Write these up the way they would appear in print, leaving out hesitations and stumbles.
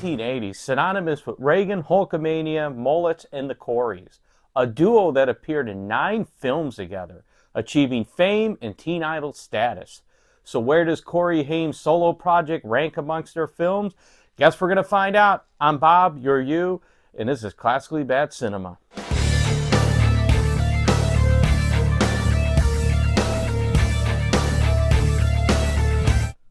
1980s, synonymous with Reagan, Hulkamania, Mullets, and the Coreys, a duo that appeared in 9 films together, achieving fame and teen idol status. So where does Corey Haims' solo project rank amongst their films? Guess we're going to find out. I'm Bob, you're you, and this is Classically Bad Cinema.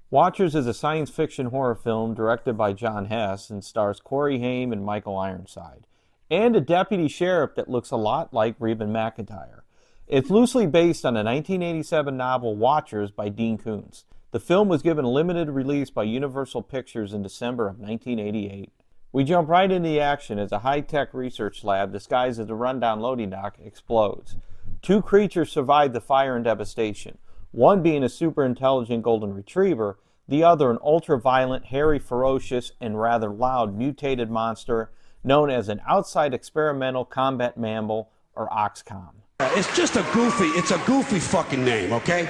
Watchers is a science fiction horror film directed by John Hess and stars Corey Haims and Michael Ironside, and a deputy sheriff that looks a lot like Reba McEntire. It's loosely based on a 1987 novel Watchers by Dean Koontz. The film was given a limited release by Universal Pictures in December of 1988. We jump right into the action as a high-tech research lab disguised as a rundown loading dock explodes. 2 creatures survive the fire and devastation, one being a super-intelligent golden retriever, the other an ultra-violent, hairy, ferocious, and rather loud mutated monster known as an outside experimental combat mammal, or OXCOM. It's just a goofy fucking name, okay?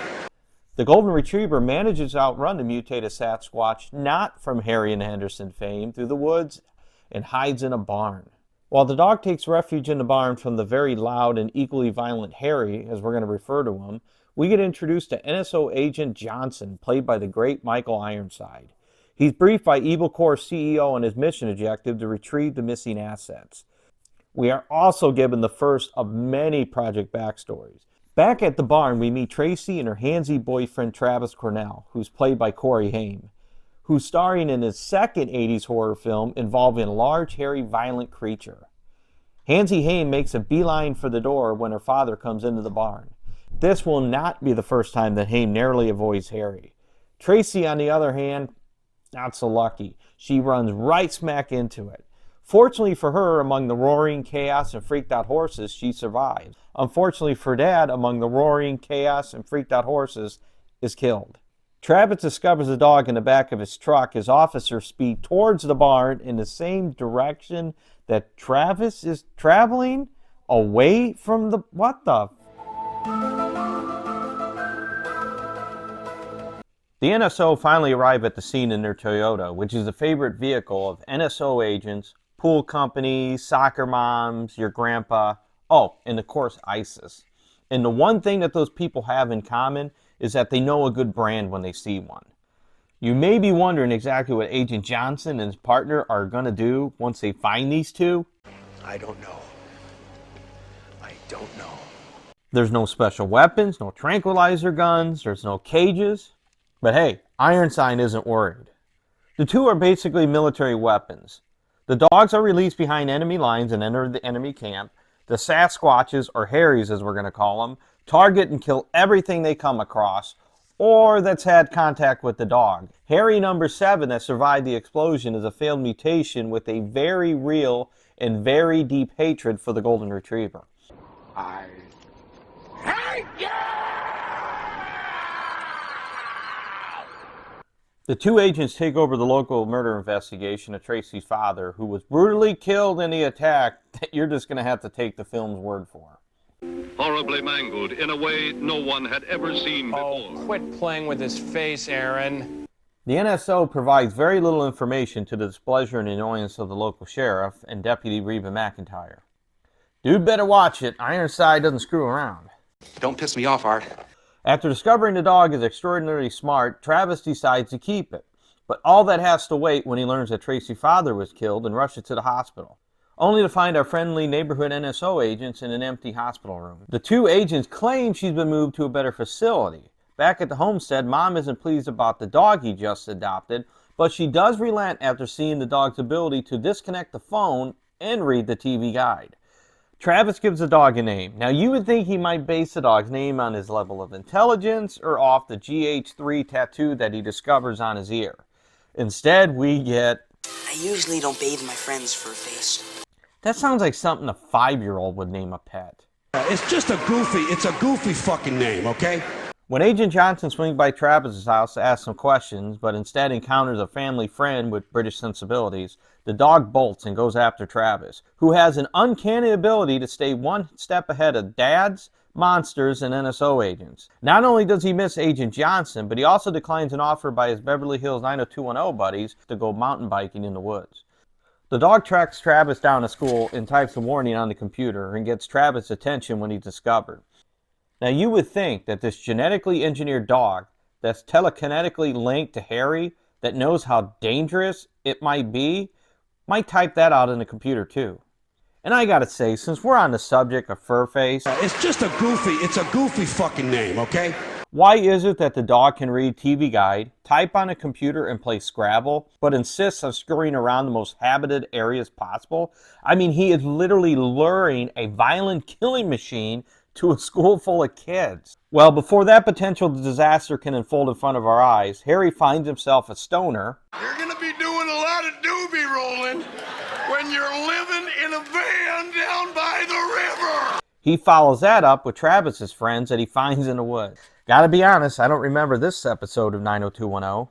The golden retriever manages to outrun the mutated Sasquatch, not from Harry and Henderson fame, through the woods and hides in a barn. While the dog takes refuge in the barn from the very loud and equally violent Harry, as we're going to refer to him, we get introduced to NSO Agent Johnson, played by the great Michael Ironside. He's briefed by Evil Corps CEO on his mission objective to retrieve the missing assets. We are also given the first of many project backstories. Back at the barn, we meet Tracy and her handsy boyfriend Travis Cornell, who's played by Corey Haims, who's starring in his second 80s horror film involving a large, hairy, violent creature. Handsy Haims makes a beeline for the door when her father comes into the barn. This will not be the first time that Haims narrowly avoids Harry. Tracy, on the other hand, not so lucky. She runs right smack into it. Fortunately for her, among the roaring chaos and freaked out horses, she survives. Unfortunately for Dad, among the roaring chaos and freaked out horses, is killed. Travis discovers the dog in the back of his truck as officers speed towards the barn in the same direction that Travis is traveling, away from the... what the... The NSO finally arrive at the scene in their Toyota, which is a favorite vehicle of NSO agents, pool companies, soccer moms, your grandpa, and of course ISIS. And the one thing that those people have in common is that they know a good brand when they see one. You may be wondering exactly what Agent Johnson and his partner are going to do once they find these two. I don't know. There's no special weapons, no tranquilizer guns, there's no cages. But hey, Ironside isn't worried. The two are basically military weapons. The dogs are released behind enemy lines and enter the enemy camp. The Sasquatches, or Harrys as we're going to call them, target and kill everything they come across, or that's had contact with the dog. Harry number 7 that survived the explosion is a failed mutation with a very real and very deep hatred for the golden retriever. I hate you! The two agents take over the local murder investigation of Tracy's father, who was brutally killed in the attack that you're just going to have to take the film's word for. Horribly mangled in a way no one had ever seen before. Oh, quit playing with his face, Aaron. The NSO provides very little information to the displeasure and annoyance of the local sheriff and Deputy Reba McEntire. Dude better watch it. Ironside doesn't screw around. Don't piss me off, Art. After discovering the dog is extraordinarily smart, Travis decides to keep it. But all that has to wait when he learns that Tracy's father was killed and rushes to the hospital, only to find our friendly neighborhood NSO agents in an empty hospital room. The two agents claim she's been moved to a better facility. Back at the homestead, Mom isn't pleased about the dog he just adopted, but she does relent after seeing the dog's ability to disconnect the phone and read the TV guide. Travis gives the dog a name. Now you would think he might base the dog's name on his level of intelligence or off the GH3 tattoo that he discovers on his ear. Instead, we get... I usually don't bathe my friends for a face. That sounds like something a 5-year-old would name a pet. It's just a goofy fucking name, okay? When Agent Johnson swings by Travis's house to ask some questions, but instead encounters a family friend with British sensibilities, the dog bolts and goes after Travis, who has an uncanny ability to stay one step ahead of dads, monsters, and NSO agents. Not only does he miss Agent Johnson, but he also declines an offer by his Beverly Hills 90210 buddies to go mountain biking in the woods. The dog tracks Travis down to school and types a warning on the computer and gets Travis' attention when he's discovered. Now you would think that this genetically engineered dog that's telekinetically linked to Harry, that knows how dangerous it might be, might type that out in the computer too. And I gotta say, since we're on the subject of Furface, It's a goofy fucking name, okay? why is it that the dog can read TV Guide, type on a computer, and play Scrabble, but insists on scurrying around the most habited areas possible? I mean, he is literally luring a violent killing machine to a school full of kids. Well, before that potential disaster can unfold in front of our eyes, Harry finds himself a stoner. You're gonna be doing a lot of doobie rolling when you're living in a van down by the river. He follows that up with Travis's friends that he finds in the woods. Gotta be honest, I don't remember this episode of 90210.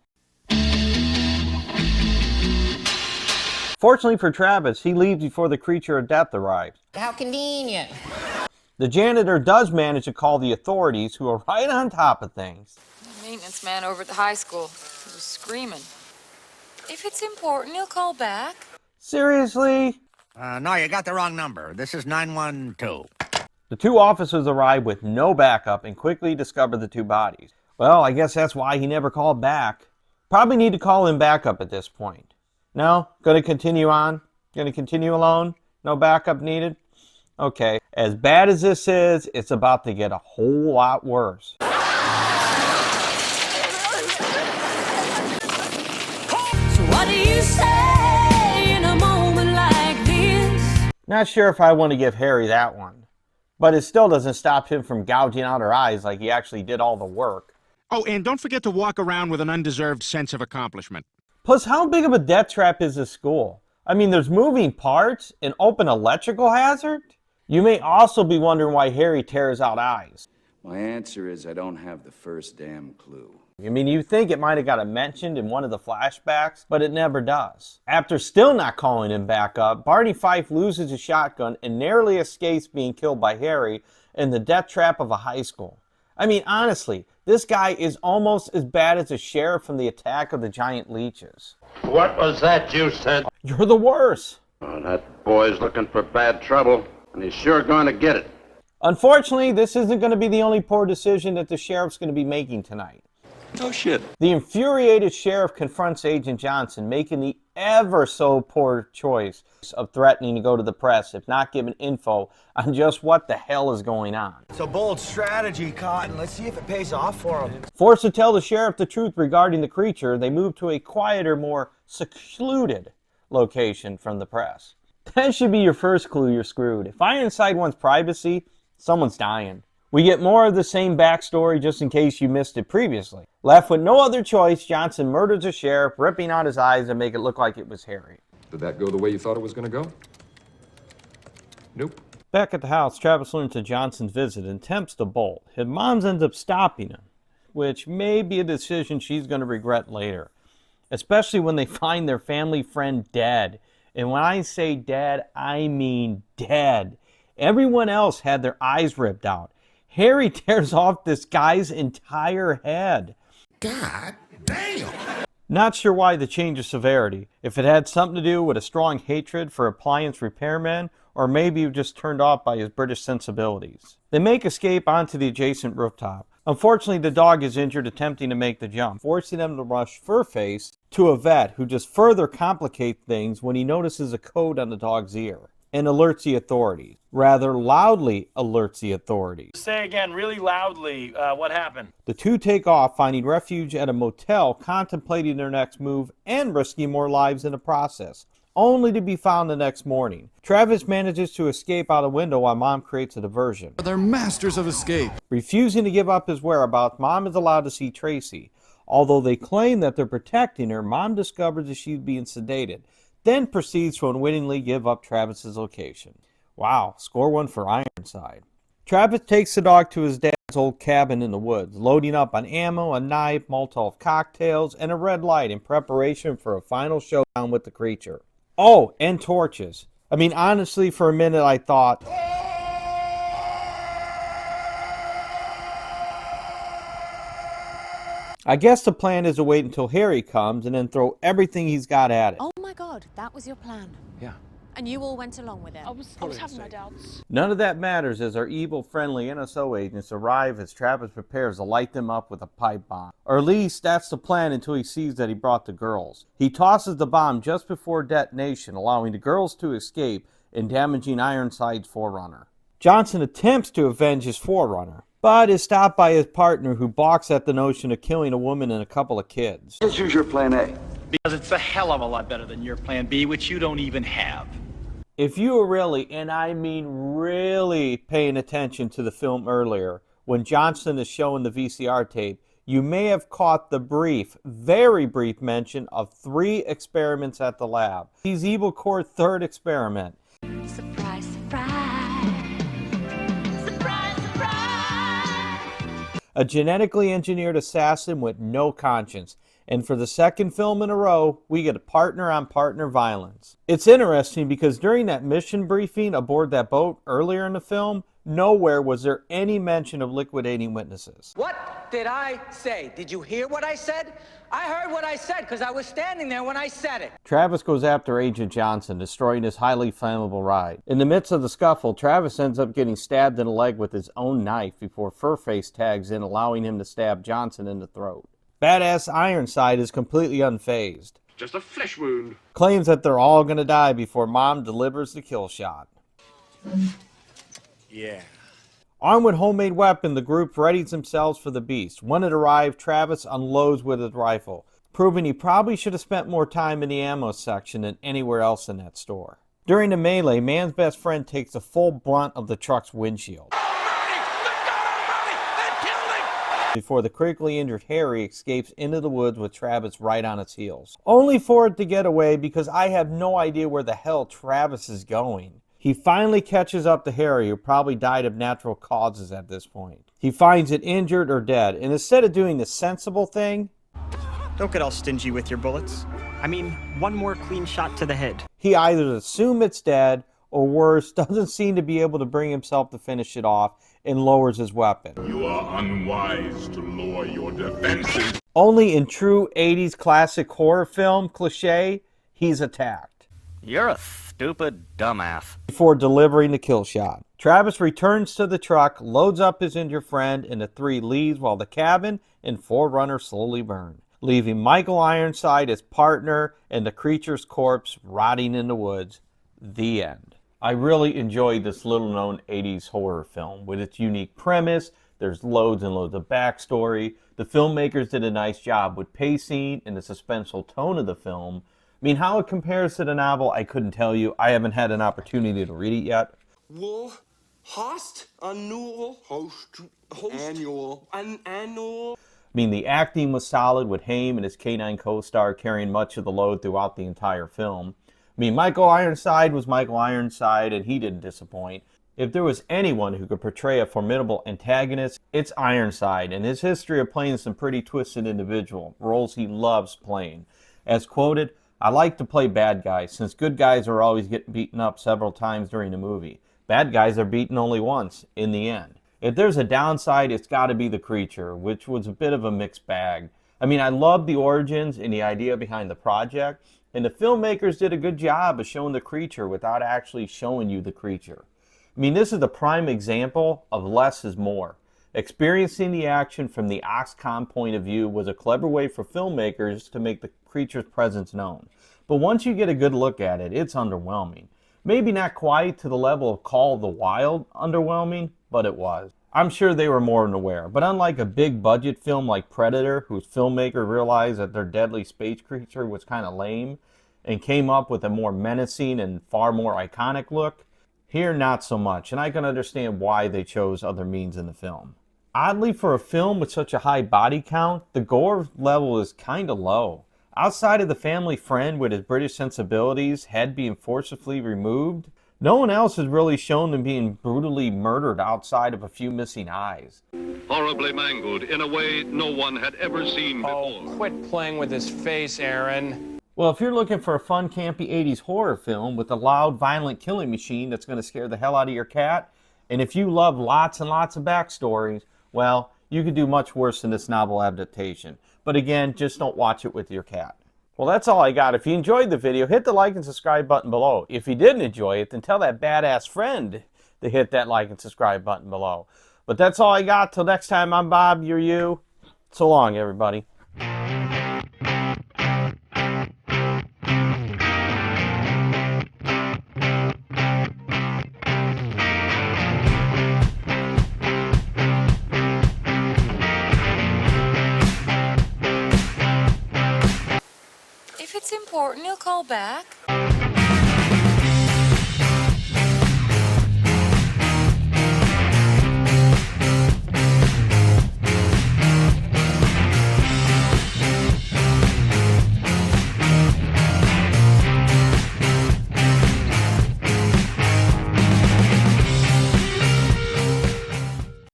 Fortunately for Travis, he leaves before the creature of death arrives. How convenient. The janitor does manage to call the authorities, who are right on top of things. The maintenance man over at the high school, he was screaming. If it's important, he'll call back. Seriously? No, you got the wrong number. This is 912. The two officers arrive with no backup and quickly discover the two bodies. Well, I guess that's why he never called back. Probably need to call in backup at this point. No? Gonna continue on? Gonna continue alone? No backup needed? Okay. As bad as this is, it's about to get a whole lot worse. So what do you say in a moment like this? Not sure if I want to give Harry that one. But it still doesn't stop him from gouging out her eyes like he actually did all the work. Oh, and don't forget to walk around with an undeserved sense of accomplishment. Plus, how big of a death trap is this school? I mean, there's moving parts, an open electrical hazard? You may also be wondering why Harry tears out eyes. My answer is I don't have the first damn clue. I mean, you think it might have got mentioned in one of the flashbacks, but it never does. After still not calling him back up, Barney Fife loses his shotgun and narrowly escapes being killed by Harry in the death trap of a high school. I mean, honestly, this guy is almost as bad as the sheriff from the Attack of the Giant Leeches. What was that you said? You're the worst. Oh, that boy's looking for bad trouble, and he's sure going to get it. Unfortunately, this isn't going to be the only poor decision that the sheriff's going to be making tonight. Oh, shit. The infuriated sheriff confronts Agent Johnson, making the ever so poor choice of threatening to go to the press if not given info on just what the hell is going on. It's a bold strategy, Cotton. Let's see if it pays off for him. Forced to tell the sheriff the truth regarding the creature, they move to a quieter, more secluded location from the press. That should be your first clue you're screwed. If I inside one's privacy, someone's dying. We get more of the same backstory just in case you missed it previously. Left with no other choice, Johnson murders the sheriff, ripping out his eyes to make it look like it was Harry. Did that go the way you thought it was going to go? Nope. Back at the house, Travis learns of Johnson's visit and attempts to bolt. His mom ends up stopping him, which may be a decision she's going to regret later, especially when they find their family friend dead. And when I say dead, I mean dead. Everyone else had their eyes ripped out. Harry tears off this guy's entire head. God damn. Not sure why the change of severity. If it had something to do with a strong hatred for appliance repairmen, or maybe he was just turned off by his British sensibilities. They make escape onto the adjacent rooftop. Unfortunately, the dog is injured attempting to make the jump, forcing them to rush Furface to a vet, who just further complicates things when he notices a code on the dog's ear and alerts the authorities. Rather loudly alerts the authorities. Say again, really loudly, what happened? The two take off, finding refuge at a motel, contemplating their next move and risking more lives in the process, only to be found the next morning. Travis manages to escape out a window while Mom creates a diversion. They're masters of escape. Refusing to give up his whereabouts, Mom is allowed to see Tracy. Although they claim that they're protecting her, Mom discovers that she's being sedated, then proceeds to unwittingly give up Travis's location. Wow, score one for Ironside. Travis takes the dog to his dad's old cabin in the woods, loading up on ammo, a knife, Molotov cocktails, and a red light in preparation for a final showdown with the creature. Oh, and torches. I mean, honestly, for a minute I thought, I guess the plan is to wait until Harry comes and then throw everything he's got at it. Oh my my God, that was your plan. Yeah. And you all went along with it. I was having my doubts. None of that matters as our evil, friendly NSO agents arrive as Travis prepares to light them up with a pipe bomb. Or at least that's the plan until he sees that he brought the girls. He tosses the bomb just before detonation, allowing the girls to escape and damaging Ironside's Forerunner. Johnson attempts to avenge his Forerunner, but is stopped by his partner who balks at the notion of killing a woman and a couple of kids. Let's use your plan A. Because it's a hell of a lot better than your plan B, which you don't even have. If you were really, and I mean really, paying attention to the film earlier, when Johnson is showing the VCR tape, you may have caught the brief, very brief mention of 3 experiments at the lab. He's Evil Corps' 3rd experiment. Surprise, surprise. Surprise, surprise. A genetically engineered assassin with no conscience. And for the 2nd film in a row, we get partner-on-partner violence. It's interesting because during that mission briefing aboard that boat earlier in the film, nowhere was there any mention of liquidating witnesses. What did I say? Did you hear what I said? I heard what I said because I was standing there when I said it. Travis goes after Agent Johnson, destroying his highly flammable ride. In the midst of the scuffle, Travis ends up getting stabbed in the leg with his own knife before Furface tags in, allowing him to stab Johnson in the throat. Badass Ironside is completely unfazed. Just a flesh wound. Claims that they're all gonna die before Mom delivers the kill shot. Yeah. Armed with homemade weapon, the group readies themselves for the beast. When it arrives, Travis unloads with his rifle, proving he probably should have spent more time in the ammo section than anywhere else in that store. During the melee, Man's best friend takes the full brunt of the truck's windshield, before the critically injured Harry escapes into the woods with Travis right on its heels. Only for it to get away because I have no idea where the hell Travis is going. He finally catches up to Harry, who probably died of natural causes at this point. He finds it injured or dead, and instead of doing the sensible thing, Don't get all stingy with your bullets. I mean, one more clean shot to the head. he either assumes it's dead, or worse, doesn't seem to be able to bring himself to finish it off, and lowers his weapon. You are unwise to lower your defenses. Only in true 80s classic horror film cliche, he's attacked. You're a stupid dumbass. Before delivering the kill shot. Travis returns to the truck, loads up his injured friend, and the 3 leaves while the cabin and Forerunner slowly burn, leaving Michael Ironside as partner and the creature's corpse rotting in the woods. The end. I really enjoyed this little-known 80s horror film with its unique premise. There's loads and loads of backstory. The filmmakers did a nice job with pacing and the suspenseful tone of the film. I mean, how it compares to the novel, I couldn't tell you. I haven't had an opportunity to read it yet. Wool, host, annual, host, annual, annual. I mean, the acting was solid with Haim and his K9 co-star carrying much of the load throughout the entire film. I mean, Michael Ironside was Michael Ironside, and he didn't disappoint. If there was anyone who could portray a formidable antagonist, it's Ironside, and his history of playing some pretty twisted individual, roles he loves playing. As quoted, "I like to play bad guys, since good guys are always getting beaten up several times during the movie. Bad guys are beaten only once, in the end. If there's a downside, it's got to be the creature, which was a bit of a mixed bag. I mean, I love the origins and the idea behind the project, and the filmmakers did a good job of showing the creature without actually showing you the creature. I mean, this is the prime example of less is more. Experiencing the action from the Oxcom point of view was a clever way for filmmakers to make the creature's presence known. But once you get a good look at it, it's underwhelming. Maybe not quite to the level of Call of the Wild underwhelming, but it was. I'm sure they were more than aware, but unlike a big budget film like Predator, whose filmmaker realized that their deadly space creature was kind of lame and came up with a more menacing and far more iconic look, here not so much, and I can understand why they chose other means in the film. Oddly, for a film with such a high body count, the gore level is kind of low. Outside of the family friend with his British sensibilities, head being forcibly removed, no one else is really shown them being brutally murdered outside of a few missing eyes. Horribly mangled in a way no one had ever seen before. Oh, quit playing with his face, Aaron. Well, if you're looking for a fun, campy 80s horror film with a loud, violent killing machine that's going to scare the hell out of your cat, and if you love lots and lots of backstories, well, you could do much worse than this novel adaptation. But again, just don't watch it with your cat. Well, that's all I got. If you enjoyed the video, hit the like and subscribe button below. If you didn't enjoy it, then tell that badass friend to hit that like and subscribe button below. But that's all I got. Till next time, I'm Bob, you're you. So long, everybody. If it's important, he'll call back.